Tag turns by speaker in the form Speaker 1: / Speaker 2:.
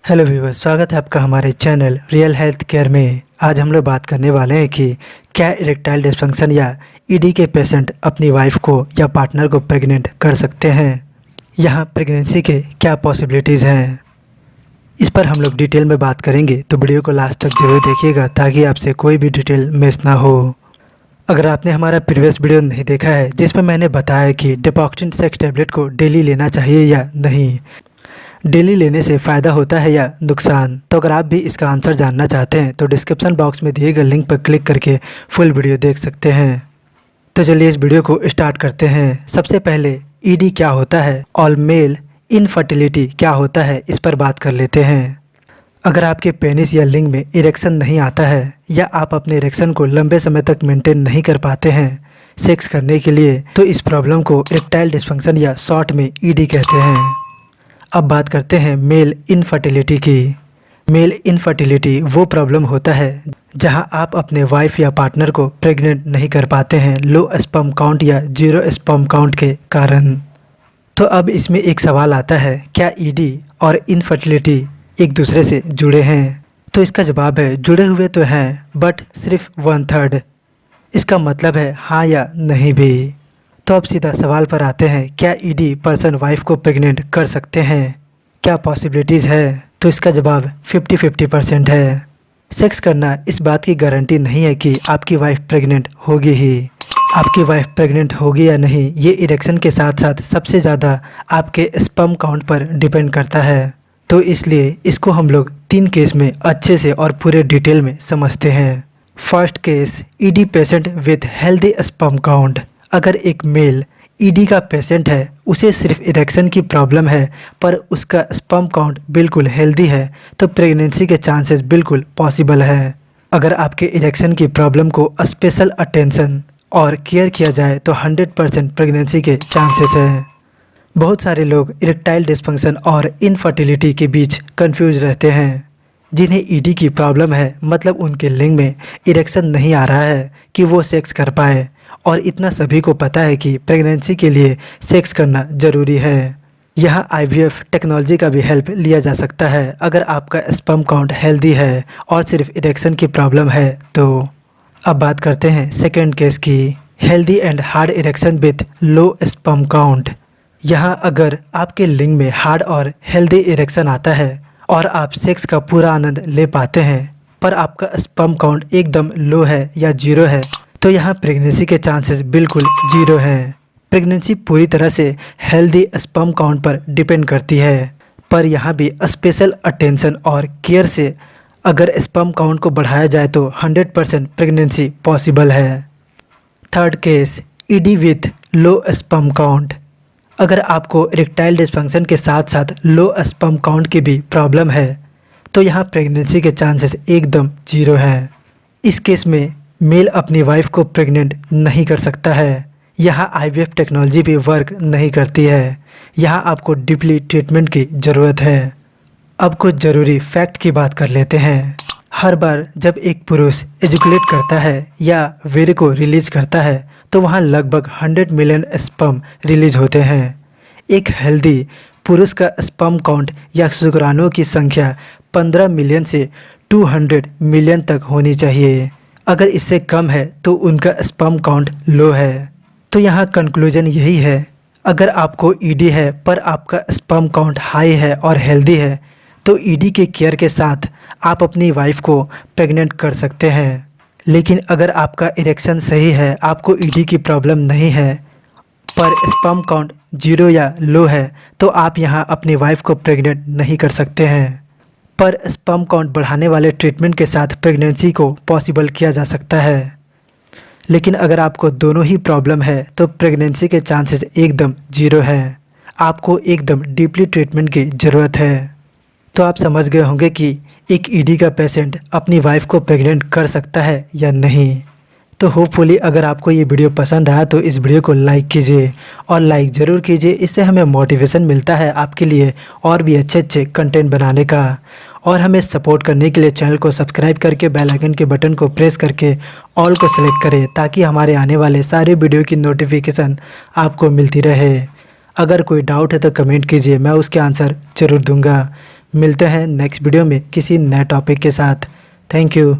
Speaker 1: Hello viewers, स्वागत है आपका हमारे चैनल रियल हेल्थ केयर में। आज हम लोग बात करने वाले हैं कि क्या इरेक्टाइल डिस्फंक्शन या ईडी के पेशेंट अपनी वाइफ को या पार्टनर को प्रेग्नेंट कर सकते हैं। यहाँ प्रेगनेंसी के क्या पॉसिबिलिटीज़ हैं, इस पर हम लोग डिटेल में बात करेंगे, तो वीडियो को लास्ट तक जरूर देखिएगा ताकि आपसे कोई भी डिटेल मिस ना हो। अगर आपने हमारा प्रीवियस वीडियो नहीं देखा है जिसमें मैंने बताया कि डेपोक्सिन सेक्स टैबलेट को डेली लेना चाहिए या नहीं, डेली लेने से फ़ायदा होता है या नुकसान, तो अगर आप भी इसका आंसर जानना चाहते हैं तो डिस्क्रिप्शन बॉक्स में दिए गए लिंक पर क्लिक करके फुल वीडियो देख सकते हैं। तो चलिए इस वीडियो को स्टार्ट करते हैं। सबसे पहले ईडी क्या होता है और मेल इनफर्टिलिटी क्या होता है, इस पर बात कर लेते हैं। अगर आपके पेनिस या लिंग में इरेक्शन नहीं आता है या आप अपने इरेक्शन को लंबे समय तक मेंटेन नहीं कर पाते हैं सेक्स करने के लिए, तो इस प्रॉब्लम को इरेक्टाइल डिस्फंक्शन या शॉर्ट में ईडी कहते हैं। अब बात करते हैं मेल इनफर्टिलिटी की। मेल इनफर्टिलिटी वो प्रॉब्लम होता है जहां आप अपने वाइफ या पार्टनर को प्रेग्नेंट नहीं कर पाते हैं लो स्पर्म काउंट या जीरो स्पर्म काउंट के कारण। तो अब इसमें एक सवाल आता है, क्या ईडी और इनफर्टिलिटी एक दूसरे से जुड़े हैं? तो इसका जवाब है जुड़े हुए तो हैं, बट सिर्फ 1/3। इसका मतलब है हाँ या नहीं भी। तो अब सीधा सवाल पर आते हैं, क्या ईडी पर्सन वाइफ को प्रेग्नेंट कर सकते हैं? क्या पॉसिबिलिटीज़ है? तो इसका जवाब 50-50% है। सेक्स करना इस बात की गारंटी नहीं है कि आपकी वाइफ प्रेग्नेंट होगी ही। आपकी वाइफ प्रेग्नेंट होगी या नहीं, ये इरेक्शन के साथ साथ सबसे ज़्यादा आपके स्पर्म काउंट पर डिपेंड करता है। तो इसलिए इसको हम लोग 3 केस में अच्छे से और पूरे डिटेल में समझते हैं। First case, ED patient with healthy sperm count. अगर एक मेल ईडी का पेशेंट है, उसे सिर्फ इरेक्शन की प्रॉब्लम है पर उसका स्पर्म काउंट बिल्कुल हेल्दी है, तो प्रेगनेंसी के चांसेस बिल्कुल पॉसिबल है। अगर आपके इरेक्शन की प्रॉब्लम को स्पेशल अटेंशन और केयर किया जाए तो 100% प्रेगनेंसी के चांसेस हैं। बहुत सारे लोग इरेक्टाइल डिस्फंक्शन और इनफर्टिलिटी के बीच कंफ्यूज रहते हैं। जिन्हें ईडी की प्रॉब्लम है, मतलब उनके लिंग में इरेक्शन नहीं आ रहा है कि वो सेक्स कर पाए, और इतना सभी को पता है कि प्रेगनेंसी के लिए सेक्स करना ज़रूरी है। यहाँ आईवीएफ टेक्नोलॉजी का भी हेल्प लिया जा सकता है अगर आपका स्पर्म काउंट हेल्दी है और सिर्फ इरेक्शन की प्रॉब्लम है तो। अब बात करते हैं सेकेंड केस की, healthy and hard erection with low sperm count. यहाँ अगर आपके लिंग में हार्ड और हेल्दी इरेक्शन आता है और आप सेक्स का पूरा आनंद ले पाते हैं पर आपका स्पर्म काउंट एकदम लो है या जीरो है, तो यहाँ प्रेगनेंसी के चांसेस बिल्कुल जीरो हैं। प्रेगनेंसी पूरी तरह से हेल्दी स्पर्म काउंट पर डिपेंड करती है, पर यहाँ भी स्पेशल अटेंशन और केयर से अगर स्पर्म काउंट को बढ़ाया जाए तो 100% प्रेगनेंसी पॉसिबल है। Third case, ED with low sperm count. अगर आपको इरेक्टाइल डिस्फंक्शन के साथ साथ लो स्पर्म काउंट की भी प्रॉब्लम है तो यहाँ प्रेगनेंसी के चांसेस एकदम जीरो हैं। इस केस में मेल अपनी वाइफ को प्रेग्नेंट नहीं कर सकता है। यहाँ आईवीएफ टेक्नोलॉजी भी वर्क नहीं करती है। यहाँ आपको डीपली ट्रीटमेंट की ज़रूरत है। अब कुछ ज़रूरी फैक्ट की बात कर लेते हैं। हर बार जब एक पुरुष एजुकुलेट करता है या वीर्य को रिलीज करता है तो वहाँ लगभग 100 मिलियन स्पर्म रिलीज होते हैं। एक हेल्दी पुरुष का स्पर्म काउंट या शुक्राणुओं की संख्या 15 मिलियन से 200 मिलियन तक होनी चाहिए। अगर इससे कम है तो उनका स्पर्म काउंट लो है। तो यहाँ कंक्लूजन यही है, अगर आपको ईडी है पर आपका स्पर्म काउंट हाई है और हेल्दी है तो ईडी के केयर के साथ आप अपनी वाइफ को प्रेग्नेंट कर सकते हैं। लेकिन अगर आपका इरेक्शन सही है, आपको ईडी की प्रॉब्लम नहीं है पर स्पर्म काउंट जीरो या लो है, तो आप यहाँ अपनी वाइफ को प्रेग्नेंट नहीं कर सकते हैं। पर स्पर्म काउंट बढ़ाने वाले ट्रीटमेंट के साथ प्रेगनेंसी को पॉसिबल किया जा सकता है। लेकिन अगर आपको दोनों ही प्रॉब्लम है तो प्रेगनेंसी के चांसेस एकदम जीरो हैं। आपको एकदम डीपली ट्रीटमेंट की ज़रूरत है। तो आप समझ गए होंगे कि एक ईडी का पेशेंट अपनी वाइफ को प्रेग्नेंट कर सकता है या नहीं। तो होपफुली अगर आपको ये वीडियो पसंद आया तो इस वीडियो को लाइक कीजिए और लाइक ज़रूर कीजिए। इससे हमें मोटिवेशन मिलता है आपके लिए और भी अच्छे अच्छे कंटेंट बनाने का। और हमें सपोर्ट करने के लिए चैनल को सब्सक्राइब करके बेल आइकन के बटन को प्रेस करके ऑल को सेलेक्ट करें ताकि हमारे आने वाले सारे वीडियो की नोटिफिकेशन आपको मिलती रहे। अगर कोई डाउट है तो कमेंट कीजिए, मैं उसके आंसर ज़रूर दूंगा। मिलते हैं नेक्स्ट वीडियो में किसी नए टॉपिक के साथ। Thank you.